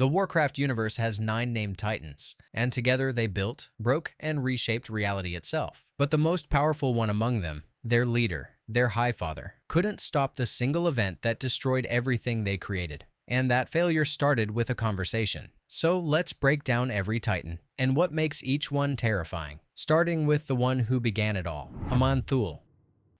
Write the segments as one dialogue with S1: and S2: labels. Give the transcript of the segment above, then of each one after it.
S1: The Warcraft universe has 9 named Titans, and together they built, broke, and reshaped reality itself. But the most powerful one among them, their leader, their Highfather, couldn't stop the single event that destroyed everything they created. And that failure started with a conversation. So let's break down every Titan, and what makes each one terrifying, starting with the one who began it all, Aman'Thul.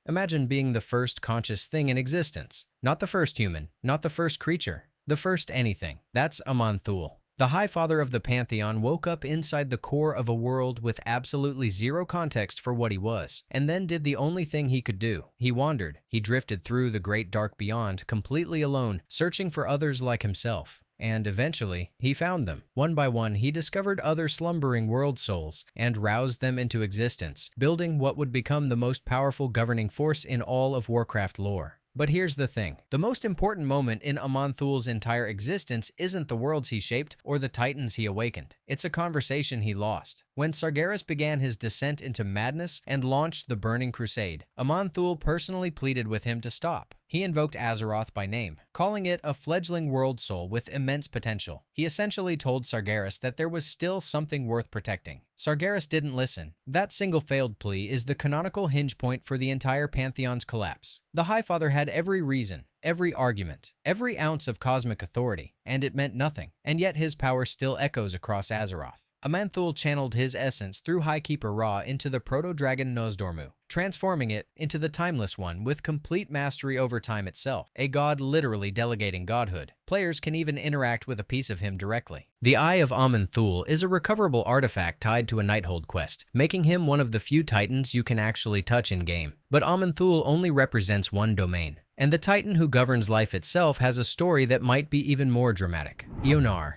S1: Imagine being the first conscious thing in existence. Not the first human, not the first creature, the first anything. That's Aman'Thul. The Highfather of the Pantheon woke up inside the core of a world with absolutely zero context for what he was, and then did the only thing he could do. He wandered. He drifted through the great dark beyond, completely alone, searching for others like himself. And eventually, he found them. One by one, he discovered other slumbering world souls and roused them into existence, building what would become the most powerful governing force in all of Warcraft lore. But here's the thing. The most important moment in Aman'Thul's entire existence isn't the worlds he shaped or the titans he awakened. It's a conversation he lost. When Sargeras began his descent into madness and launched the Burning Crusade, Aman'Thul personally pleaded with him to stop. He invoked Azeroth by name, calling it a fledgling world soul with immense potential. He essentially told Sargeras that there was still something worth protecting. Sargeras didn't listen. That single failed plea is the canonical hinge point for the entire Pantheon's collapse. The Highfather had every reason, every argument, every ounce of cosmic authority, and it meant nothing. And yet his power still echoes across Azeroth. Aman'Thul channeled his essence through Highkeeper Ra into the proto-dragon Nozdormu, transforming it into the Timeless One with complete mastery over time itself, a god literally delegating godhood. Players can even interact with a piece of him directly. The Eye of Aman'Thul is a recoverable artifact tied to a Nighthold quest, making him one of the few titans you can actually touch in-game. But Aman'Thul only represents one domain, and the titan who governs life itself has a story that might be even more dramatic. Ionar.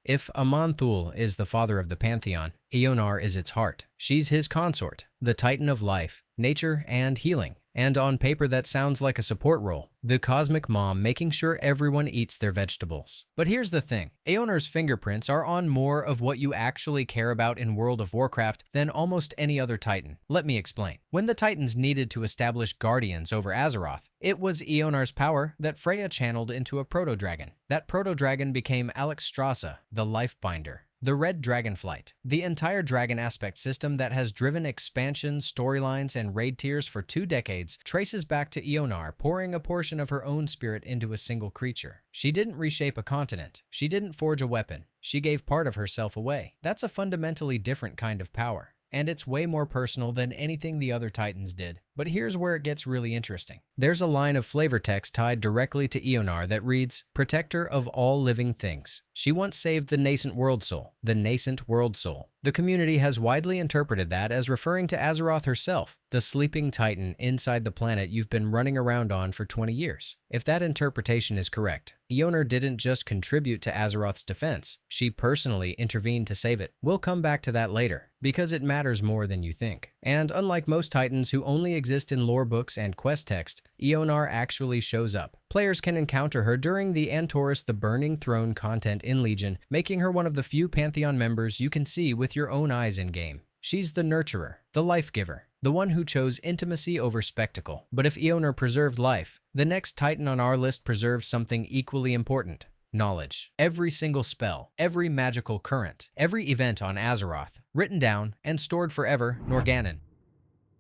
S1: If Aman'Thul is the father of the Pantheon, Ionar is its heart. She's his consort, the titan of life, nature, and healing. And on paper that sounds like a support role, the cosmic mom making sure everyone eats their vegetables. But here's the thing, Ionar's fingerprints are on more of what you actually care about in World of Warcraft than almost any other titan. Let me explain. When the titans needed to establish guardians over Azeroth, it was Ionar's power that Freya channeled into a proto-dragon. That proto-dragon became Alexstrasza, the Lifebinder. The Red Dragonflight, the entire dragon aspect system that has driven expansions, storylines, and raid tiers for 2 decades, traces back to Ionar pouring a portion of her own spirit into a single creature. She didn't reshape a continent. She didn't forge a weapon. She gave part of herself away. That's a fundamentally different kind of power, and it's way more personal than anything the other titans did. But here's where it gets really interesting. There's a line of flavor text tied directly to Ionar that reads, "Protector of all living things." She once saved the nascent world soul, the nascent world soul. The community has widely interpreted that as referring to Azeroth herself, the sleeping titan inside the planet you've been running around on for 20 years. If that interpretation is correct, Ionar didn't just contribute to Azeroth's defense, she personally intervened to save it. We'll come back to that later, because it matters more than you think. And unlike most titans who only exist in lore books and quest text, Ionar actually shows up. Players can encounter her during the Antorus the Burning Throne content in Legion, making her one of the few Pantheon members you can see with your own eyes in-game. She's the nurturer, the life giver, the one who chose intimacy over spectacle. But if Ionar preserved life, the next titan on our list preserves something equally important. Knowledge. Every single spell, every magical current, every event on Azeroth, written down and stored forever, Norgannon.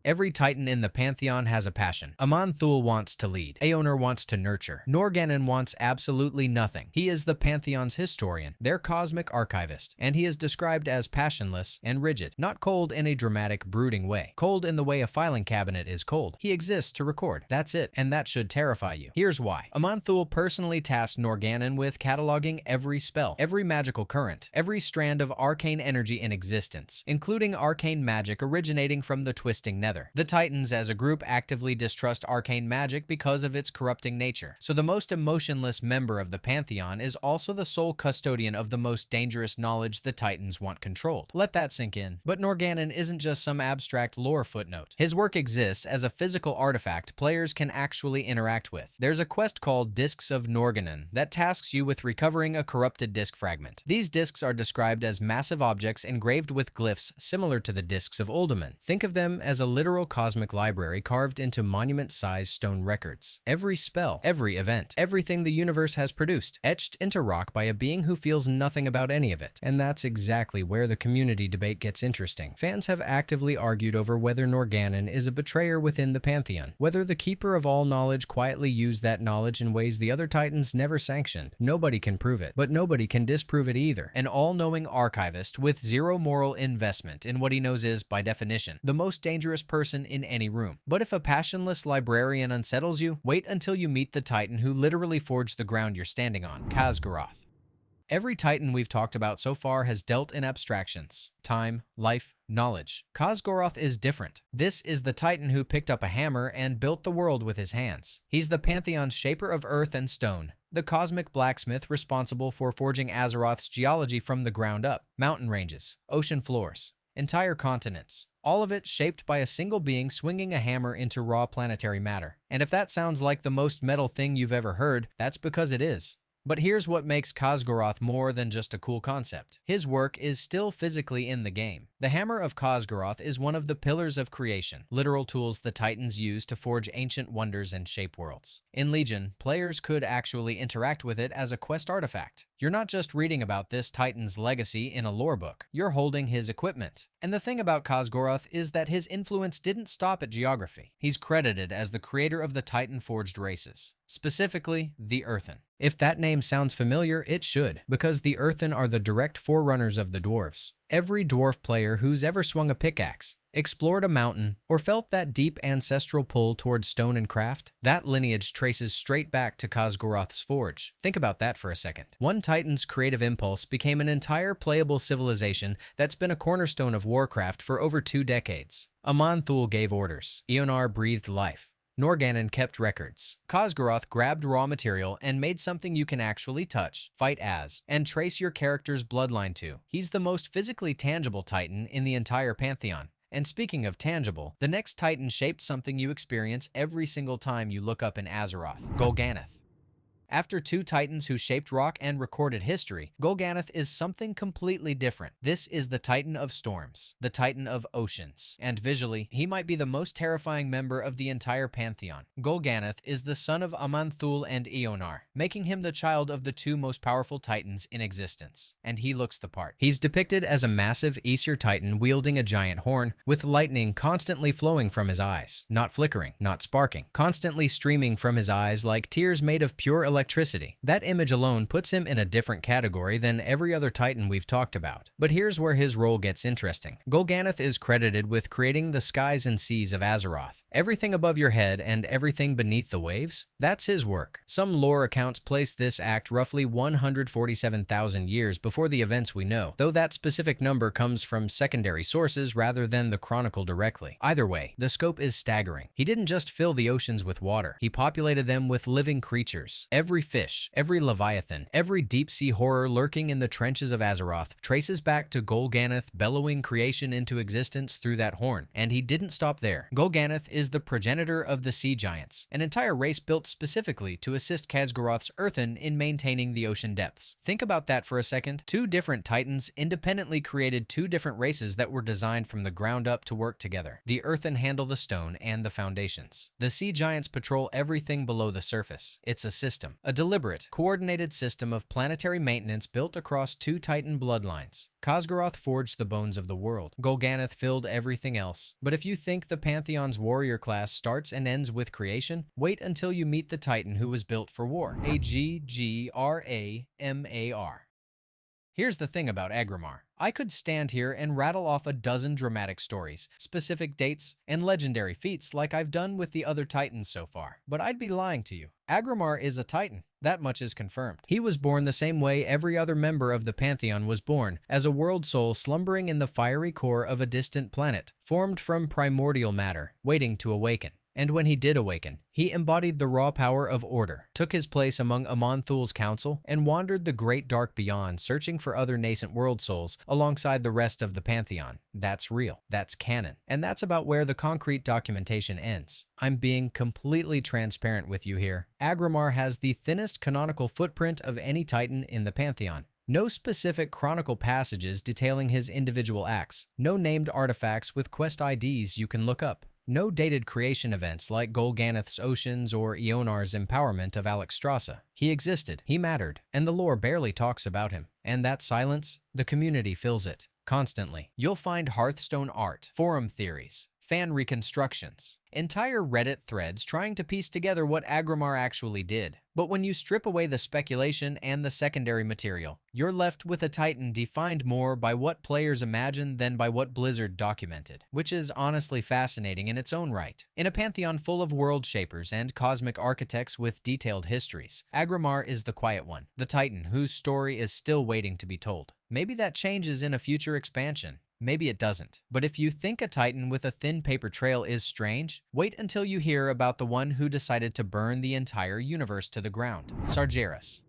S1: Every titan in the Pantheon has a passion. Aman'Thul wants to lead. Ionar wants to nurture. Norgannon wants absolutely nothing. He is the Pantheon's historian, their cosmic archivist, and he is described as passionless and rigid. Not cold in a dramatic, brooding way. Cold in the way a filing cabinet is cold. He exists to record. That's it, and that should terrify you. Here's why. Aman'Thul personally tasked Norgannon with cataloging every spell, every magical current, every strand of arcane energy in existence, including arcane magic originating from the Twisting Nether. The Titans as a group actively distrust arcane magic because of its corrupting nature, so the most emotionless member of the Pantheon is also the sole custodian of the most dangerous knowledge the Titans want controlled. Let that sink in. But Norgannon isn't just some abstract lore footnote. His work exists as a physical artifact players can actually interact with. There's a quest called Discs of Norgannon that tasks you with recovering a corrupted disc fragment. These discs are described as massive objects engraved with glyphs similar to the discs of Uldaman. Think of them as a literal literal cosmic library carved into monument-sized stone records. Every spell, every event, everything the universe has produced, etched into rock by a being who feels nothing about any of it. And that's exactly where the community debate gets interesting. Fans have actively argued over whether Norgannon is a betrayer within the Pantheon, whether the Keeper of All Knowledge quietly used that knowledge in ways the other Titans never sanctioned. Nobody can prove it, but nobody can disprove it either. An all-knowing archivist with zero moral investment in what he knows is, by definition, the most dangerous person in any room. But if a passionless librarian unsettles you, wait until you meet the Titan who literally forged the ground you're standing on, Khaz'goroth. Every Titan we've talked about so far has dealt in abstractions: time, life, knowledge. Khaz'goroth is different. This is the Titan who picked up a hammer and built the world with his hands. He's the Pantheon's shaper of earth and stone, the cosmic blacksmith responsible for forging Azeroth's geology from the ground up. Mountain ranges, ocean floors, entire continents. All of it shaped by a single being swinging a hammer into raw planetary matter. And if that sounds like the most metal thing you've ever heard, that's because it is. But here's what makes Khaz'goroth more than just a cool concept. His work is still physically in the game. The Hammer of Khaz'goroth is one of the pillars of creation, literal tools the Titans use to forge ancient wonders and shape worlds. In Legion, players could actually interact with it as a quest artifact. You're not just reading about this Titan's legacy in a lore book, you're holding his equipment. And the thing about Khaz'goroth is that his influence didn't stop at geography. He's credited as the creator of the Titan-forged races, specifically the Earthen. If that name sounds familiar, it should, because the Earthen are the direct forerunners of the dwarves. Every dwarf player who's ever swung a pickaxe, explored a mountain, or felt that deep ancestral pull towards stone and craft, that lineage traces straight back to Khaz'goroth's forge. Think about that for a second. One Titan's creative impulse became an entire playable civilization that's been a cornerstone of Warcraft for over 2 decades. Aman'Thul gave orders. Eonar breathed life. Norgannon kept records. Khaz'goroth grabbed raw material and made something you can actually touch, fight as, and trace your character's bloodline to. He's the most physically tangible Titan in the entire Pantheon. And speaking of tangible, the next Titan shaped something you experience every single time you look up in Azeroth: Golganneth. After 2 Titans who shaped rock and recorded history, Golganneth is something completely different. This is the Titan of Storms, the Titan of Oceans, and visually, he might be the most terrifying member of the entire Pantheon. Golganneth is the son of Aman'Thul and Eonar, making him the child of the 2 most powerful Titans in existence. And he looks the part. He's depicted as a massive Aesir Titan wielding a giant horn, with lightning constantly flowing from his eyes, not flickering, not sparking, constantly streaming from his eyes like tears made of pure electricity. That image alone puts him in a different category than every other Titan we've talked about. But here's where his role gets interesting. Golganneth is credited with creating the skies and seas of Azeroth. Everything above your head and everything beneath the waves, that's his work. Some lore accounts place this act roughly 147,000 years before the events we know, though that specific number comes from secondary sources rather than the chronicle directly. Either way, the scope is staggering. He didn't just fill the oceans with water, he populated them with living creatures. Every fish, every leviathan, every deep-sea horror lurking in the trenches of Azeroth traces back to Golganneth bellowing creation into existence through that horn. And he didn't stop there. Golganneth is the progenitor of the Sea Giants, an entire race built specifically to assist Khaz'goroth's Earthen in maintaining the ocean depths. Think about that for a second. 2 different Titans independently created 2 different races that were designed from the ground up to work together. The Earthen handle the stone and the foundations. The Sea Giants patrol everything below the surface. It's a system. A deliberate, coordinated system of planetary maintenance built across 2 Titan bloodlines. Khaz'goroth forged the bones of the world. Golganneth filled everything else. But if you think the Pantheon's warrior class starts and ends with creation, wait until you meet the Titan who was built for war. Agramar. Here's the thing about Agramar. I could stand here and rattle off a dozen dramatic stories, specific dates, and legendary feats like I've done with the other Titans so far. But I'd be lying to you. Agramar is a Titan. That much is confirmed. He was born the same way every other member of the Pantheon was born, as a world soul slumbering in the fiery core of a distant planet, formed from primordial matter, waiting to awaken. And when he did awaken, he embodied the raw power of order, took his place among Aman'Thul's council, and wandered the great dark beyond, searching for other nascent world souls alongside the rest of the Pantheon. That's real. That's canon. And that's about where the concrete documentation ends. I'm being completely transparent with you here. Agramar has the thinnest canonical footprint of any Titan in the Pantheon. No specific chronicle passages detailing his individual acts. No named artifacts with quest IDs you can look up. No dated creation events like Golganath's oceans or Ionar's empowerment of Alexstrasza. He existed, he mattered, and the lore barely talks about him. And that silence, the community fills it. Constantly. You'll find Hearthstone art, forum theories, fan reconstructions, entire Reddit threads trying to piece together what Agrimar actually did. But when you strip away the speculation and the secondary material, you're left with a Titan defined more by what players imagined than by what Blizzard documented, which is honestly fascinating in its own right. In a pantheon full of world shapers and cosmic architects with detailed histories, Agrimar is the quiet one, the Titan whose story is still waiting to be told. Maybe that changes in a future expansion. Maybe it doesn't. But if you think a Titan with a thin paper trail is strange, wait until you hear about the one who decided to burn the entire universe to the ground. Sargeras.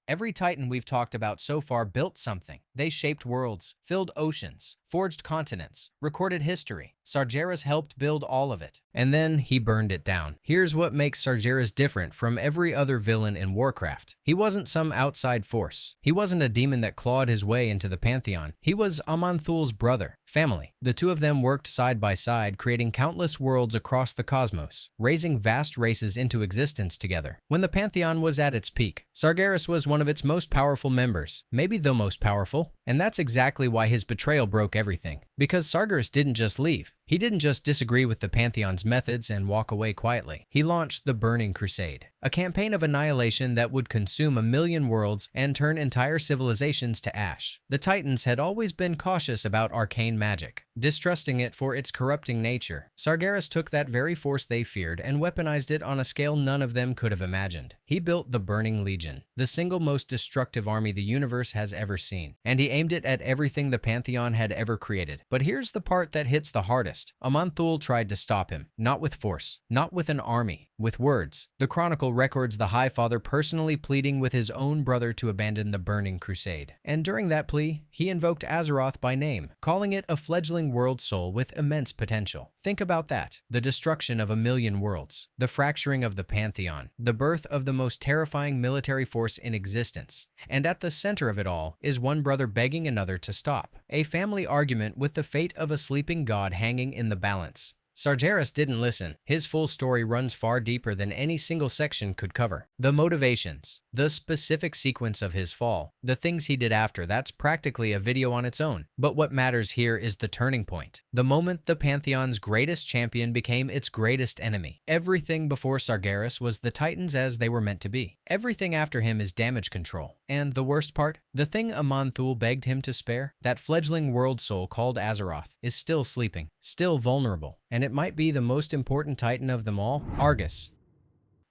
S1: Every Titan we've talked about so far built something. They shaped worlds, filled oceans, forged continents, recorded history. Sargeras helped build all of it. And then he burned it down. Here's what makes Sargeras different from every other villain in Warcraft. He wasn't some outside force. He wasn't a demon that clawed his way into the pantheon. He was Aman'Thul's brother, family. The two of them worked side by side, creating countless worlds across the cosmos, raising vast races into existence together. When the pantheon was at its peak, Sargeras was one of its most powerful members, maybe the most powerful. And that's exactly why his betrayal broke everything. Because Sargeras didn't just leave. He didn't just disagree with the Pantheon's methods and walk away quietly. He launched the Burning Crusade, a campaign of annihilation that would consume 1,000,000 worlds and turn entire civilizations to ash. The Titans had always been cautious about arcane magic, distrusting it for its corrupting nature. Sargeras took that very force they feared and weaponized it on a scale none of them could have imagined. He built the Burning Legion, the single most destructive army the universe has ever seen, and he aimed it at everything the Pantheon had ever created. But here's the part that hits the hardest. Aman'Thul tried to stop him, not with force, not with an army, with words. The Chronicle records the High Father personally pleading with his own brother to abandon the Burning Crusade. And during that plea, he invoked Azeroth by name, calling it a fledgling world soul with immense potential. Think about that. The destruction of 1,000,000 worlds, the fracturing of the Pantheon, the birth of the most terrifying military force in existence. And at the center of it all is one brother begging another to stop. A family argument with the fate of a sleeping god hanging in the balance. Sargeras didn't listen. His full story runs far deeper than any single section could cover. The motivations, the specific sequence of his fall, the things he did after, that's practically a video on its own. But what matters here is the turning point. The moment the Pantheon's greatest champion became its greatest enemy. Everything before Sargeras was the Titans as they were meant to be. Everything after him is damage control. And the worst part? The thing Aman'Thul begged him to spare, that fledgling world soul called Azeroth, is still sleeping, still vulnerable. And it might be the most important Titan of them all, Argus.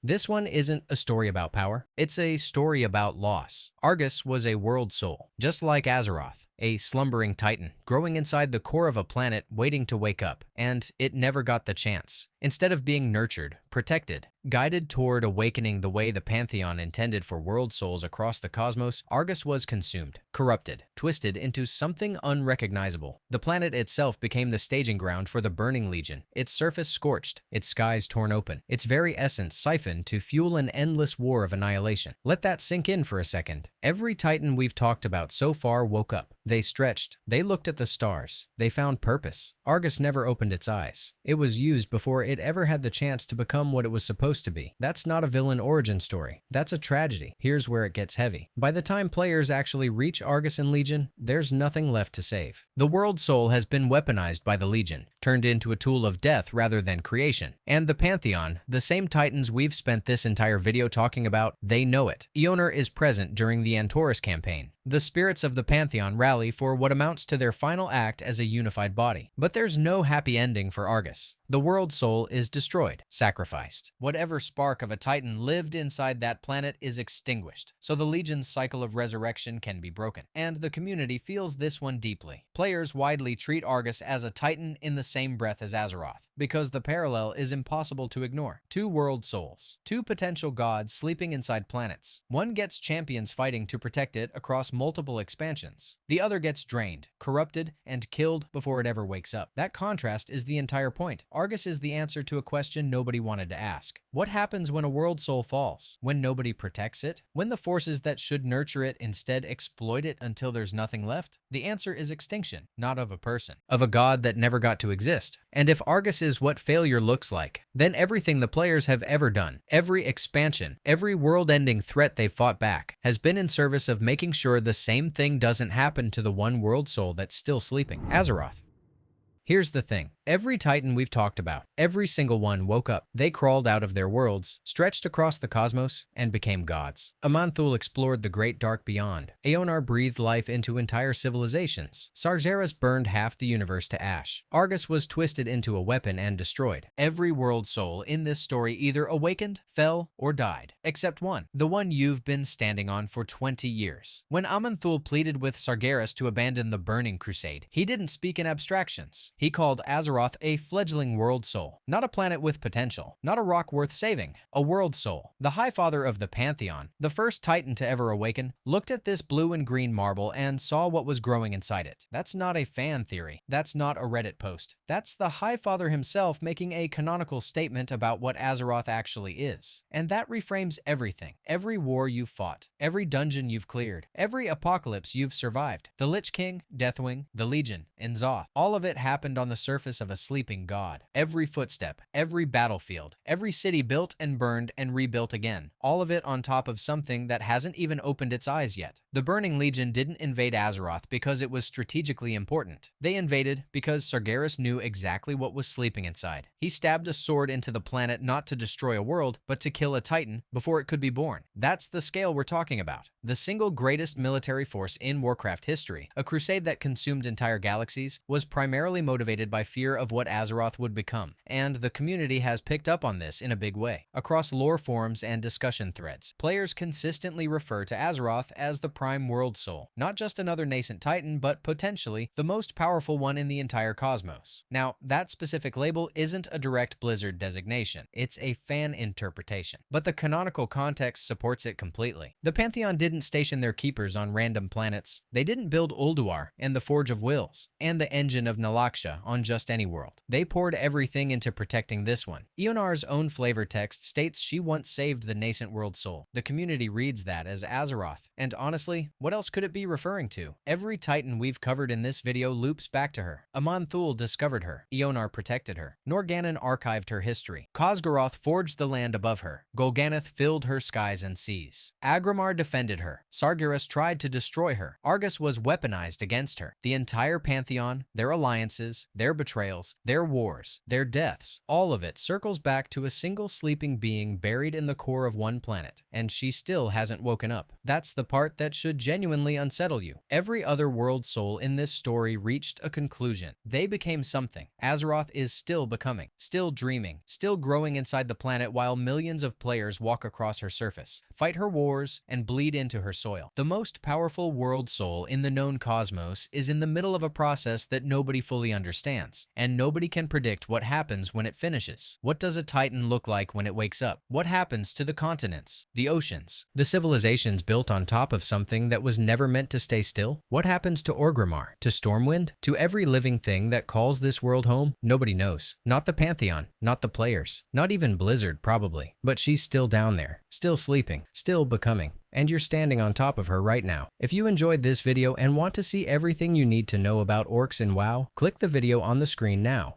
S1: This one isn't a story about power, it's a story about loss. Argus was a world soul, just like Azeroth, a slumbering Titan, growing inside the core of a planet waiting to wake up, and it never got the chance. Instead of being nurtured, protected, guided toward awakening the way the Pantheon intended for world souls across the cosmos, Argus was consumed, corrupted, twisted into something unrecognizable. The planet itself became the staging ground for the Burning Legion, its surface scorched, its skies torn open, its very essence siphoned to fuel an endless war of annihilation. Let that sink in for a second. Every Titan we've talked about so far woke up. They stretched, they looked at the stars, they found purpose. Argus never opened its eyes. It was used before it ever had the chance to become what it was supposed to be. That's not a villain origin story. That's a tragedy. Here's where it gets heavy. By the time players actually reach Argus and Legion, there's nothing left to save. The world soul has been weaponized by the Legion, turned into a tool of death rather than creation. And the Pantheon, the same Titans we've spent this entire video talking about, they know it. Ionar is present during the Antorus campaign. The spirits of the Pantheon rally for what amounts to their final act as a unified body. But there's no happy ending for Argus. The world soul is destroyed, sacrificed. Whatever spark of a Titan lived inside that planet is extinguished, so the Legion's cycle of resurrection can be broken. And the community feels this one deeply. Players widely treat Argus as a Titan in the same breath as Azeroth, because the parallel is impossible to ignore. Two world souls, two potential gods sleeping inside planets. One gets champions fighting to protect it across multiple expansions. The other gets drained, corrupted, and killed before it ever wakes up. That contrast is the entire point. Argus is the answer to a question nobody wanted to ask. What happens when a world soul falls? When nobody protects it? When the forces that should nurture it instead exploit it until there's nothing left? The answer is extinction, not of a person, of a god that never got to exist. exist. And if Argus is what failure looks like, then everything the players have ever done, every expansion, every world-ending threat they've fought back, has been in service of making sure the same thing doesn't happen to the one world soul that's still sleeping, Azeroth. Here's the thing. Every Titan we've talked about, every single one woke up. They crawled out of their worlds, stretched across the cosmos, and became gods. Aman'Thul explored the great dark beyond. Aeonar breathed life into entire civilizations. Sargeras burned half the universe to ash. Argus was twisted into a weapon and destroyed. Every world soul in this story either awakened, fell, or died. Except one. The one you've been standing on for 20 years. When Aman'Thul pleaded with Sargeras to abandon the Burning Crusade, he didn't speak in abstractions. He called Azeroth a fledgling world soul, not a planet with potential, not a rock worth saving, a world soul. The High Father of the Pantheon, the first Titan to ever awaken, looked at this blue and green marble and saw what was growing inside it. That's not a fan theory. That's not a Reddit post. That's the High Father himself making a canonical statement about what Azeroth actually is. And that reframes everything. Every war you've fought, every dungeon you've cleared, every apocalypse you've survived. The Lich King, Deathwing, the Legion, and Zoth. All of it happened on the surface of a sleeping god. Every footstep, every battlefield, every city built and burned and rebuilt again. All of it on top of something that hasn't even opened its eyes yet. The Burning Legion didn't invade Azeroth because it was strategically important. They invaded because Sargeras knew exactly what was sleeping inside. He stabbed a sword into the planet not to destroy a world, but to kill a Titan before it could be born. That's the scale we're talking about. The single greatest military force in Warcraft history, a crusade that consumed entire galaxies, was primarily motivated by fear of what Azeroth would become, and the community has picked up on this in a big way. Across lore forums and discussion threads, players consistently refer to Azeroth as the prime world soul, not just another nascent Titan, but potentially the most powerful one in the entire cosmos. Now, that specific label isn't a direct Blizzard designation, it's a fan interpretation, but the canonical context supports it completely. The Pantheon didn't station their keepers on random planets. They didn't build Ulduar and the Forge of Wills and the Engine of Nalaksha on just any world. They poured everything into protecting this one. Eonar's own flavor text states she once saved the nascent world soul. The community reads that as Azeroth. And honestly, what else could it be referring to? Every Titan we've covered in this video loops back to her. Aman'Thul discovered her. Eonar protected her. Norgannon archived her history. Khosgaroth forged the land above her. Golganath filled her skies and seas. Agramar defended her. Sargeras tried to destroy her. Argus was weaponized against her. The entire Pantheon, their alliances, their betrayals, their wars, their deaths, all of it circles back to a single sleeping being buried in the core of one planet, and she still hasn't woken up. That's the part that should genuinely unsettle you. Every other world soul in this story reached a conclusion. They became something. Azeroth is still becoming, still dreaming, still growing inside the planet while millions of players walk across her surface, fight her wars, and bleed into her soil. The most powerful world soul in the known cosmos is in the middle of a process that nobody fully understands, and nobody can predict what happens when it finishes. What does a Titan look like when it wakes up? What happens to the continents, the oceans, the civilizations built on top of something that was never meant to stay still? What happens to Orgrimmar, to Stormwind, to every living thing that calls this world home? Nobody knows. Not the Pantheon, not the players, not even Blizzard probably. But she's still down there, still sleeping, still becoming. And you're standing on top of her right now. If you enjoyed this video and want to see everything you need to know about orcs in WoW, click the video on the screen now.